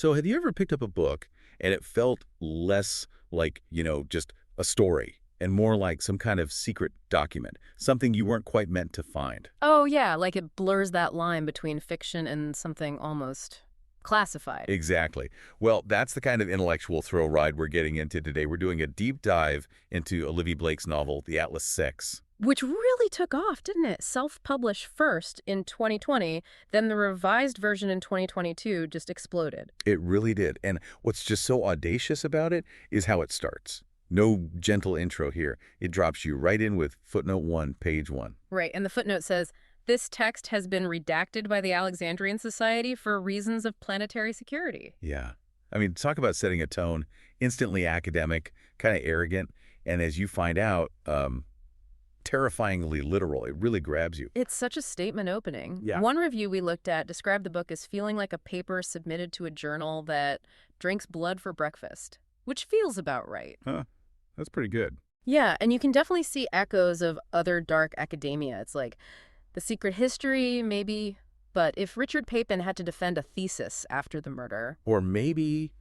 So have you ever picked up a book and it felt less like, just a story and more like some kind of secret document, something you weren't quite meant to find? Oh, yeah, like it blurs that line between fiction and something almost classified. Exactly. Well, that's the kind of intellectual thrill ride we're getting into today. We're doing a deep dive into Olivia Blake's novel, The Atlas Six. Which really took off, didn't it? Self-published first in 2020, then the revised version in 2022 just exploded. It really did. And what's just so audacious about it is how it starts. No gentle intro here. It drops you right in with footnote 1, page 1. Right, and the footnote says, this text has been redacted by the Alexandrian Society for reasons of planetary security. Yeah. I mean, talk about setting a tone, instantly academic, kind of arrogant, and as you find out, terrifyingly literal. It really grabs you. It's such a statement opening. Yeah. One review we looked at described the book as feeling like a paper submitted to a journal that drinks blood for breakfast, which feels about right. Huh. That's pretty good. Yeah, and you can definitely see echoes of other dark academia. It's like The Secret History, maybe, but if Richard Papin had to defend a thesis after the murder. Or maybe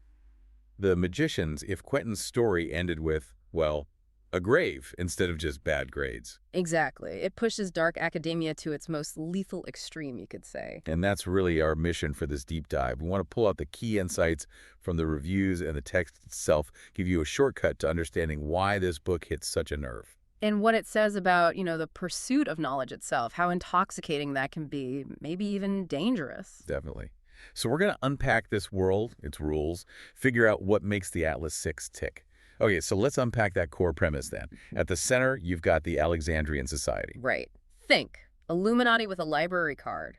The Magicians if Quentin's story ended with, well, a grave instead of just bad grades. Exactly. It pushes dark academia to its most lethal extreme, you could say. And that's really our mission for this deep dive. We want to pull out the key insights from the reviews and the text itself, give you a shortcut to understanding why this book hits such a nerve. And what it says about, the pursuit of knowledge itself, how intoxicating that can be, maybe even dangerous. Definitely. So we're going to unpack this world, its rules, figure out what makes the Atlas Six tick. Okay, so let's unpack that core premise then. At the center, you've got the Alexandrian Society. Right. Think Illuminati with a library card,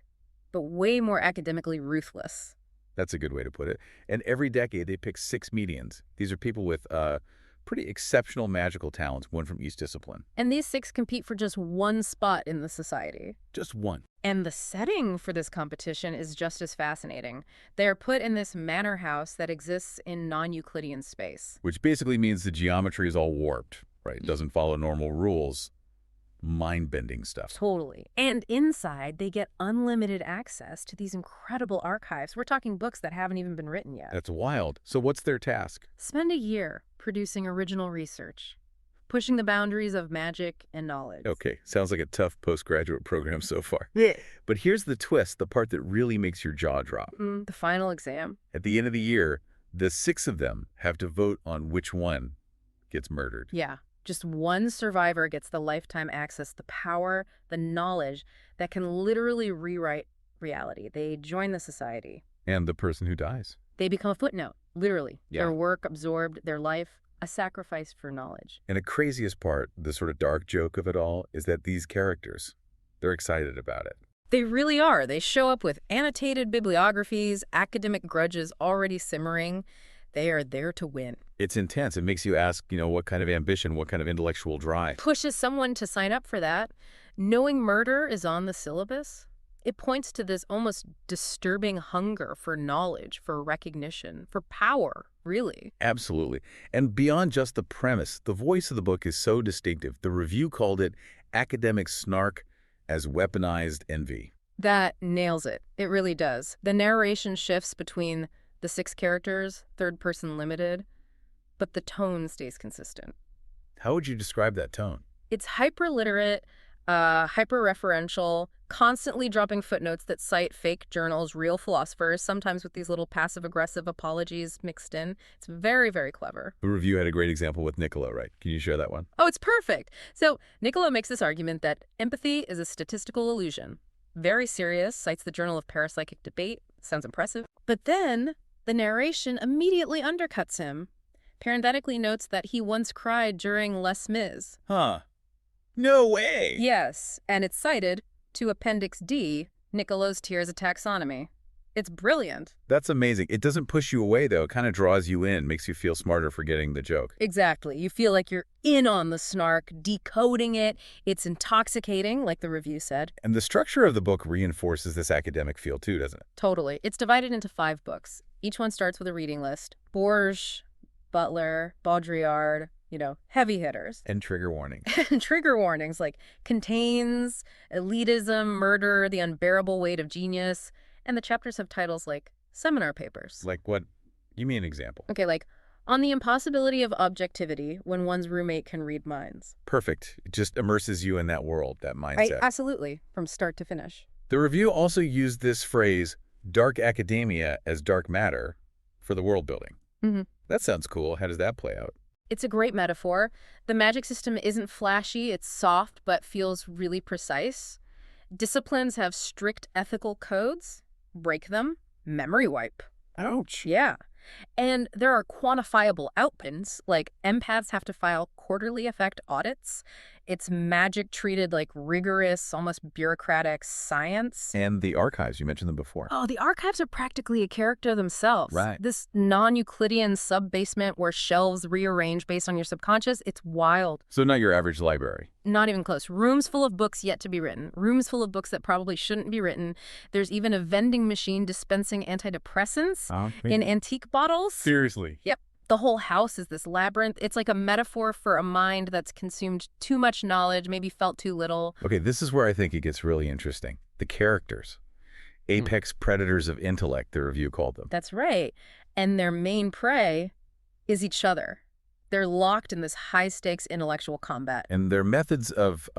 but way more academically ruthless. That's a good way to put it. And every decade, they pick 6 medians. These are people with pretty exceptional magical talents, one from each discipline. And these 6 compete for just one spot in the society. Just one. And the setting for this competition is just as fascinating. They are put in this manor house that exists in non-Euclidean space. Which basically means the geometry is all warped, right? It doesn't follow normal rules. Mind-bending stuff. Totally. And inside, they get unlimited access to these incredible archives. We're talking books that haven't even been written yet. That's wild. So what's their task? Spend a year producing original research, pushing the boundaries of magic and knowledge. Okay, sounds like a tough postgraduate program so far. Yeah. But here's the twist, the part that really makes your jaw drop. The final exam. At the end of the year, the 6 of them have to vote on which one gets murdered. Yeah. Just one survivor gets the lifetime access, the power, the knowledge that can literally rewrite reality. They join the society. And the person who dies. They become a footnote, literally. Yeah. Their work absorbed, their life, a sacrifice for knowledge. And the craziest part, the sort of dark joke of it all, is that these characters, they're excited about it. They really are. They show up with annotated bibliographies, academic grudges already simmering. They are there to win. It's intense. It makes you ask, what kind of ambition, what kind of intellectual drive. Pushes someone to sign up for that. Knowing murder is on the syllabus. It points to this almost disturbing hunger for knowledge, for recognition, for power, really. Absolutely. And beyond just the premise, the voice of the book is so distinctive. The review called it academic snark as weaponized envy. That nails it. It really does. The narration shifts between the 6 characters, third person limited, but the tone stays consistent. How would you describe that tone? It's hyper-literate, hyper-referential, constantly dropping footnotes that cite fake journals, real philosophers, sometimes with these little passive-aggressive apologies mixed in. It's very, very clever. The review had a great example with Nicola, right? Can you share that one? Oh, it's perfect. So Nicola makes this argument that empathy is a statistical illusion. Very serious, cites the Journal of Parapsychic Debate. Sounds impressive. But then the narration immediately undercuts him. Parenthetically notes that he once cried during Les Mis. Huh. No way! Yes, and it's cited to Appendix D, Nicola's Tears of Taxonomy. It's brilliant. That's amazing. It doesn't push you away, though. It kind of draws you in, makes you feel smarter for getting the joke. Exactly. You feel like you're in on the snark, decoding it. It's intoxicating, like the review said. And the structure of the book reinforces this academic feel, too, doesn't it? Totally. It's divided into 5 books. Each one starts with a reading list. Borges, Butler, Baudrillard, heavy hitters. And trigger warning. Trigger warnings like contains, elitism, murder, the unbearable weight of genius. And the chapters have titles like seminar papers. Like what? Give me an example. Okay, like, on the impossibility of objectivity when one's roommate can read minds. Perfect. It just immerses you in that world, that Right, mindset. absolutely, from start to finish. The review also used this phrase, dark academia as dark matter, for the world building. Mhm. That sounds cool. How does that play out? It's a great metaphor. The magic system isn't flashy, it's soft, but feels really precise. Disciplines have strict ethical codes. Break them, memory wipe. Ouch. Yeah. And there are quantifiable outputs, like empaths have to file quarterly effect audits. It's magic treated like rigorous, almost bureaucratic science. And the archives, you mentioned them before. Oh, the archives are practically a character themselves. Right. This non-Euclidean sub-basement where shelves rearrange based on your subconscious, it's wild. So not your average library. Not even close. Rooms full of books yet to be written. Rooms full of books that probably shouldn't be written. There's even a vending machine dispensing antidepressants in antique bottles. Seriously. Yep. The whole house is this labyrinth. It's like a metaphor for a mind that's consumed too much knowledge, maybe felt too little. Okay, this is where I think it gets really interesting. The characters. Apex predators of intellect, the review called them. That's right. And their main prey is each other. They're locked in this high-stakes intellectual combat. And their methods of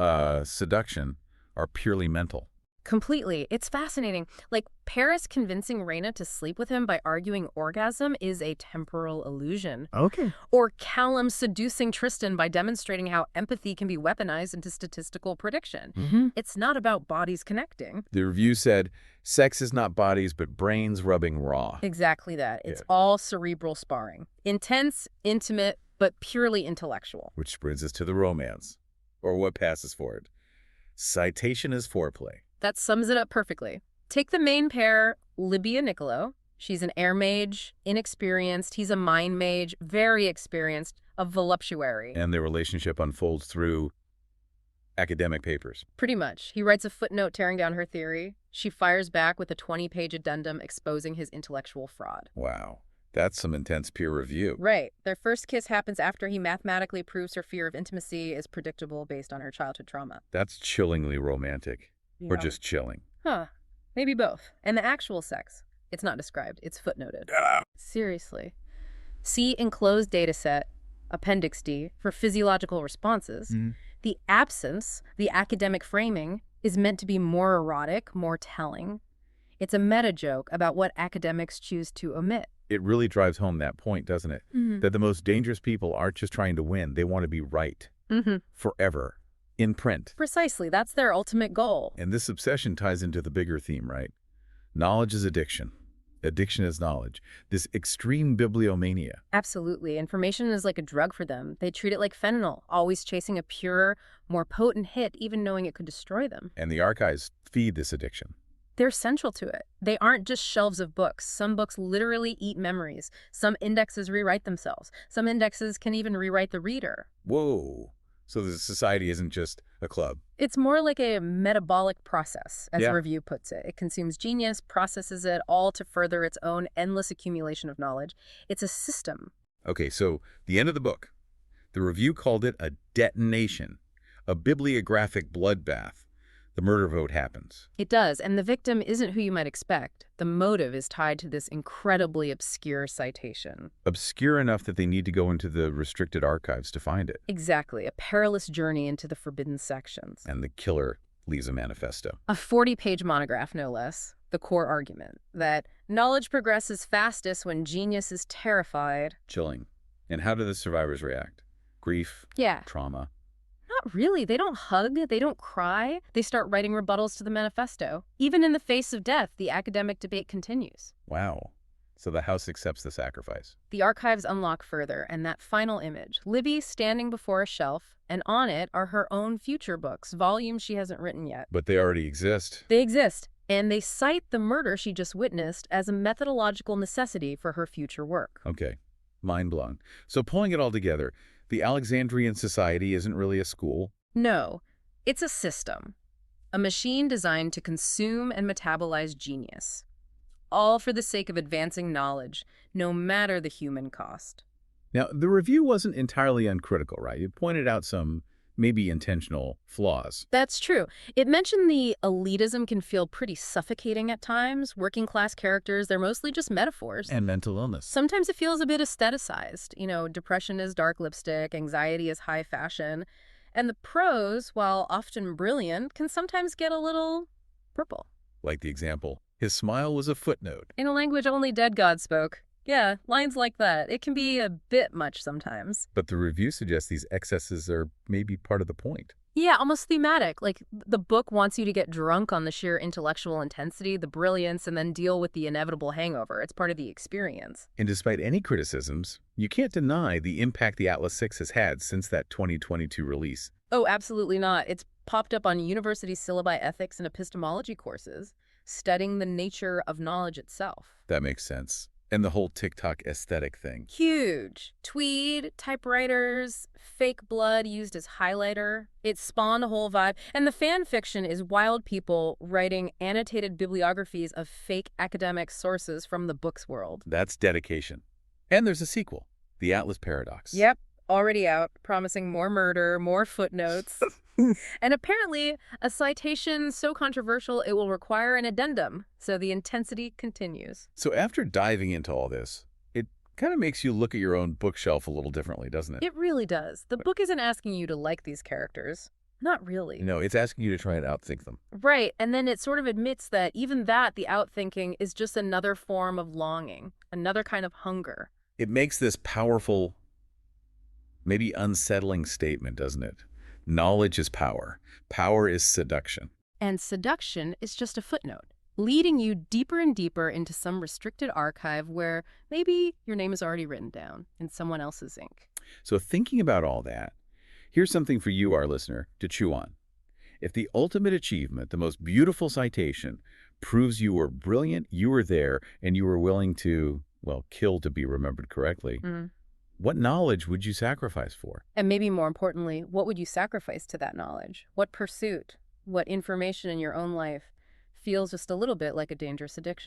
seduction are purely mental. Completely. It's fascinating. Like, Paris convincing Raina to sleep with him by arguing orgasm is a temporal illusion. Okay. Or Callum seducing Tristan by demonstrating how empathy can be weaponized into statistical prediction. It's not about bodies connecting. The review said, sex is not bodies, but brains rubbing raw. Exactly that. It's all cerebral sparring. Intense, intimate, but purely intellectual. Which brings us to the romance, or what passes for it. Citation is foreplay. That sums it up perfectly. Take the main pair, Libby and Niccolo. She's an air mage, inexperienced. He's a mind mage, very experienced, a voluptuary. And their relationship unfolds through academic papers. Pretty much. He writes a footnote tearing down her theory. She fires back with a 20-page addendum exposing his intellectual fraud. Wow. That's some intense peer review. Right. Their first kiss happens after he mathematically proves her fear of intimacy is predictable based on her childhood trauma. That's chillingly romantic. Or Yeah. just chilling. Huh. Maybe both. And the actual sex. It's not described. It's footnoted. Seriously. See enclosed dataset, Appendix D, for physiological responses. The absence, the academic framing, is meant to be more erotic, more telling. It's a meta-joke about what academics choose to omit. It really drives home that point, doesn't it? That the most dangerous people aren't just trying to win. They want to be right. Forever. In print. Precisely. That's their ultimate goal. And this obsession ties into the bigger theme, right? Knowledge is addiction. Addiction is knowledge. This extreme bibliomania. Absolutely. Information is like a drug for them. They treat it like fentanyl, always chasing a purer, more potent hit, even knowing it could destroy them. And the archives feed this addiction. They're central to it. They aren't just shelves of books. Some books literally eat memories. Some indexes rewrite themselves. Some indexes can even rewrite the reader. Whoa. So the society isn't just a club. It's more like a metabolic process, as Yeah. the review puts it. It consumes genius, processes it all to further its own endless accumulation of knowledge. It's a system. Okay, so the end of the book. The review called it a detonation, a bibliographic bloodbath. The murder vote happens. It does, and the victim isn't who you might expect. The motive is tied to this incredibly obscure citation. Obscure enough that they need to go into the restricted archives to find it. Exactly, a perilous journey into the forbidden sections. And the killer leaves a manifesto. A 40-page monograph, no less. The core argument that knowledge progresses fastest when genius is terrified. Chilling. And how do the survivors react? Grief? Yeah. Trauma? Not really. They don't hug. They don't cry. They start writing rebuttals to the manifesto. Even in the face of death, the academic debate continues. Wow. So the house accepts the sacrifice. The archives unlock further, and that final image, Libby standing before a shelf, and on it are her own future books, volumes she hasn't written yet. But they already exist. They exist, and they cite the murder she just witnessed as a methodological necessity for her future work. Okay. Mind blown. So pulling it all together, the Alexandrian society isn't really a school. No, it's a system. A machine designed to consume and metabolize genius. All for the sake of advancing knowledge, no matter the human cost. Now, the review wasn't entirely uncritical, right? You pointed out some maybe intentional flaws. That's true. It mentioned the elitism can feel pretty suffocating at times. Working class characters, they're mostly just metaphors. And mental illness. Sometimes it feels a bit aestheticized. Depression is dark lipstick, anxiety is high fashion. And the prose, while often brilliant, can sometimes get a little purple. Like the example, his smile was a footnote. In a language only dead gods spoke. Yeah, lines like that. It can be a bit much sometimes. But the review suggests these excesses are maybe part of the point. Yeah, almost thematic. Like, the book wants you to get drunk on the sheer intellectual intensity, the brilliance, and then deal with the inevitable hangover. It's part of the experience. And despite any criticisms, you can't deny the impact the Atlas 6 has had since that 2022 release. Oh, absolutely not. It's popped up on university syllabi ethics and epistemology courses, studying the nature of knowledge itself. That makes sense. And the whole TikTok aesthetic thing. Huge. Tweed, typewriters, fake blood used as highlighter. It spawned a whole vibe. And the fan fiction is wild people writing annotated bibliographies of fake academic sources from the book's world. That's dedication. And there's a sequel, The Atlas Paradox. Yep, already out, promising more murder, more footnotes. And apparently, a citation so controversial it will require an addendum, so the intensity continues. So after diving into all this, it kind of makes you look at your own bookshelf a little differently, doesn't it? It really does. The book isn't asking you to like these characters. Not really. No, it's asking you to try and outthink them. Right, and then it sort of admits that even that, the outthinking, is just another form of longing, another kind of hunger. It makes this powerful, maybe unsettling statement, doesn't it? Knowledge is power. Power is seduction. And seduction is just a footnote, leading you deeper and deeper into some restricted archive where maybe your name is already written down in someone else's ink. So thinking about all that, here's something for you, our listener, to chew on. If the ultimate achievement, the most beautiful citation, proves you were brilliant, you were there, and you were willing to, well, kill to be remembered correctly, what knowledge would you sacrifice for? And maybe more importantly, what would you sacrifice to that knowledge? What pursuit, what information in your own life feels just a little bit like a dangerous addiction?